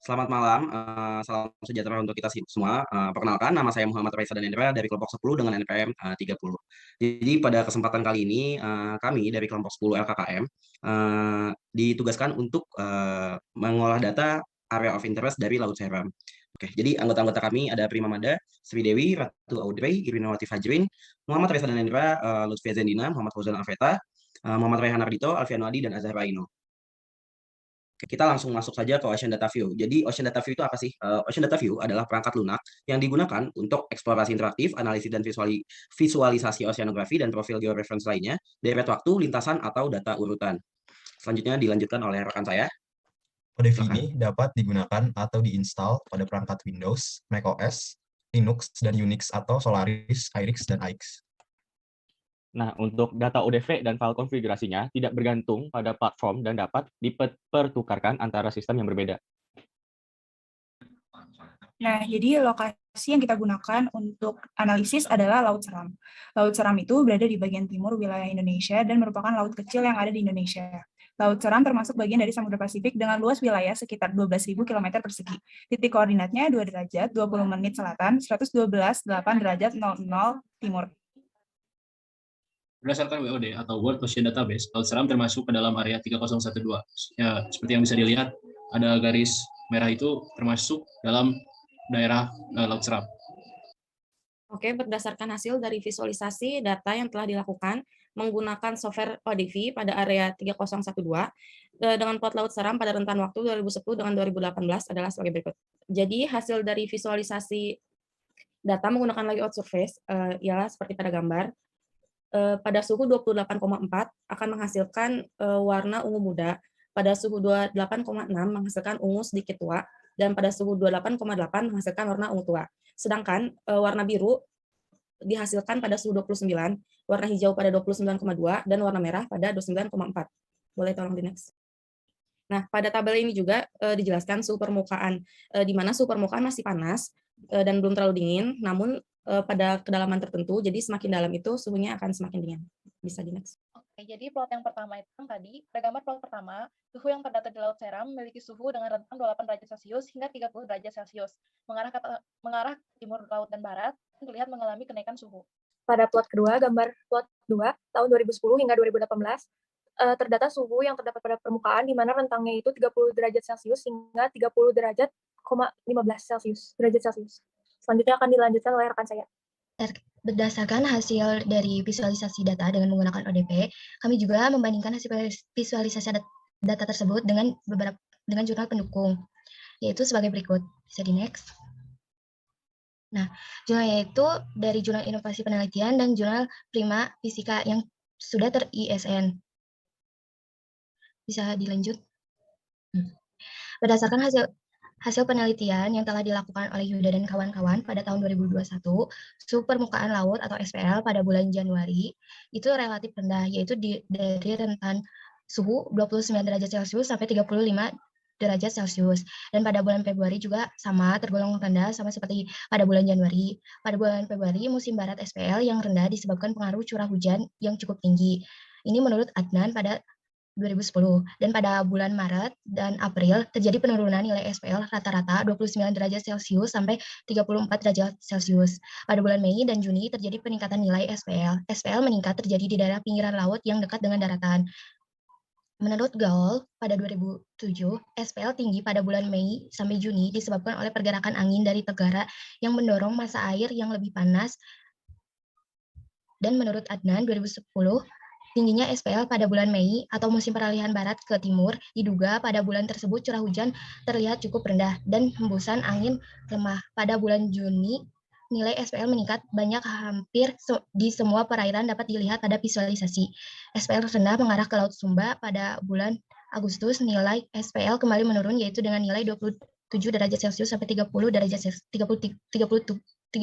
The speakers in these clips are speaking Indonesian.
Selamat malam, salam sejahtera untuk kita semua. Perkenalkan, nama saya Muhammad Raisa Danendra dari kelompok 10 dengan NPM 30. Jadi pada kesempatan kali ini, kami dari kelompok 10 LKKM ditugaskan untuk mengolah data area of interest dari Laut Seram. Oke, jadi anggota-anggota kami ada Prima Mada, Sri Dewi, Ratu Audrey, Irwinawati Fajrin, Muhammad Raisa Danendra, Lutfia Zendina, Muhammad Fauzan Alveta, Muhammad Raihan Ardito, Alfiano Adi, dan Azhar Aino. Oke, kita langsung masuk saja ke Ocean Data View. Jadi Ocean Data View itu apa sih? Ocean Data View adalah perangkat lunak yang digunakan untuk eksplorasi interaktif, analisis dan visualisasi oceanografi dan profil georeference lainnya dari waktu, lintasan, atau data urutan. Selanjutnya dilanjutkan oleh rekan saya. ODV Silakan. ini dapat digunakan atau diinstal pada perangkat Windows, macOS, Linux, dan Unix atau Solaris, Irix, dan AIX. Nah, untuk data ODV dan file konfigurasinya tidak bergantung pada platform dan dapat dipertukarkan antara sistem yang berbeda. Nah, jadi lokasi yang kita gunakan untuk analisis adalah Laut Seram. Laut Seram itu berada di bagian timur wilayah Indonesia dan merupakan laut kecil yang ada di Indonesia. Laut Seram termasuk bagian dari Samudra Pasifik dengan luas wilayah sekitar 12.000 km persegi. Titik koordinatnya 2 derajat 20 menit selatan, 112 8 derajat 00 timur. Berdasarkan WOD atau World Ocean Database, Laut Seram termasuk ke dalam area 3012. Ya, seperti yang bisa dilihat, ada garis merah itu termasuk dalam daerah Laut Seram. Oke, berdasarkan hasil dari visualisasi data yang telah dilakukan menggunakan software ODV pada area 3012 dengan plot Laut Seram pada rentan waktu 2010 dengan 2018 adalah sebagai berikut. Jadi hasil dari visualisasi data menggunakan layout surface ialah seperti pada gambar. Pada suhu 28,4 akan menghasilkan warna ungu muda, pada suhu 28,6 menghasilkan ungu sedikit tua, dan pada suhu 28,8 menghasilkan warna ungu tua. Sedangkan warna biru dihasilkan pada suhu 29, warna hijau pada 29,2, dan warna merah pada 29,4. Boleh tolong di next. Nah, pada tabel ini juga dijelaskan suhu permukaan, di mana suhu permukaan masih panas dan belum terlalu dingin, namun pada kedalaman tertentu, jadi semakin dalam itu suhunya akan semakin dingin. Bisa di next. Oke, jadi plot yang pertama itu kan tadi, pada gambar plot pertama, suhu yang terdata di Laut Seram memiliki suhu dengan rentang 28 derajat Celcius hingga 30 derajat Celcius. Mengarah ke timur laut dan barat, terlihat mengalami kenaikan suhu. Pada plot kedua, gambar plot 2, tahun 2010 hingga 2018, terdata suhu yang terdapat pada permukaan, di mana rentangnya itu 30 derajat Celcius hingga 30 derajat, 15 Celcius, derajat Celcius. Selanjutnya akan dilanjutkan oleh rekan saya. Berdasarkan hasil dari visualisasi data dengan menggunakan ODP, kami juga membandingkan hasil visualisasi data tersebut dengan jurnal pendukung, yaitu sebagai berikut. Bisa di next. Nah, jurnal yaitu dari Jurnal Inovasi Penelitian dan Jurnal Prima Fisika yang sudah ter-ISN. Bisa dilanjut. Berdasarkan hasil penelitian yang telah dilakukan oleh Yuda dan kawan-kawan pada tahun 2021, suhu permukaan laut atau SPL pada bulan Januari itu relatif rendah, yaitu dari rentan suhu 29 derajat Celcius sampai 35 derajat Celcius. Dan pada bulan Februari juga sama, tergolong rendah sama seperti pada bulan Januari. Pada bulan Februari, musim barat SPL yang rendah disebabkan pengaruh curah hujan yang cukup tinggi. Ini menurut Adnan pada 2010, dan pada bulan Maret dan April terjadi penurunan nilai SPL rata-rata 29 derajat Celcius sampai 34 derajat Celcius. Pada bulan Mei dan Juni terjadi peningkatan nilai SPL. SPL meningkat terjadi di daerah pinggiran laut yang dekat dengan daratan. Menurut Gaul, pada 2007, SPL tinggi pada bulan Mei sampai Juni disebabkan oleh pergerakan angin dari Tenggara yang mendorong massa air yang lebih panas. Dan menurut Adnan, 2010, tingginya SPL pada bulan Mei atau musim peralihan barat ke timur diduga pada bulan tersebut curah hujan terlihat cukup rendah dan hembusan angin lemah. Pada bulan Juni, nilai SPL meningkat banyak hampir di semua perairan dapat dilihat pada visualisasi. SPL rendah mengarah ke Laut Sumba pada bulan Agustus, nilai SPL kembali menurun yaitu dengan nilai 27 derajat Celcius sampai 30 derajat 33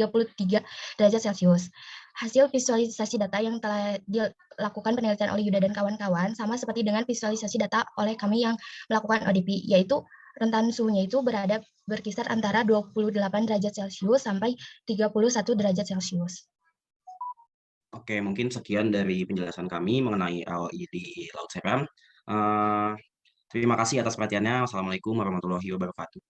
derajat Celcius. Hasil visualisasi data yang telah dilakukan penelitian oleh Yuda dan kawan-kawan sama seperti dengan visualisasi data oleh kami yang melakukan ODP, yaitu rentan suhunya itu berkisar antara 28 derajat Celcius sampai 31 derajat Celcius. Oke, mungkin sekian dari penjelasan kami mengenai AOI di Laut Seram. Terima kasih atas perhatiannya. Wassalamualaikum warahmatullahi wabarakatuh.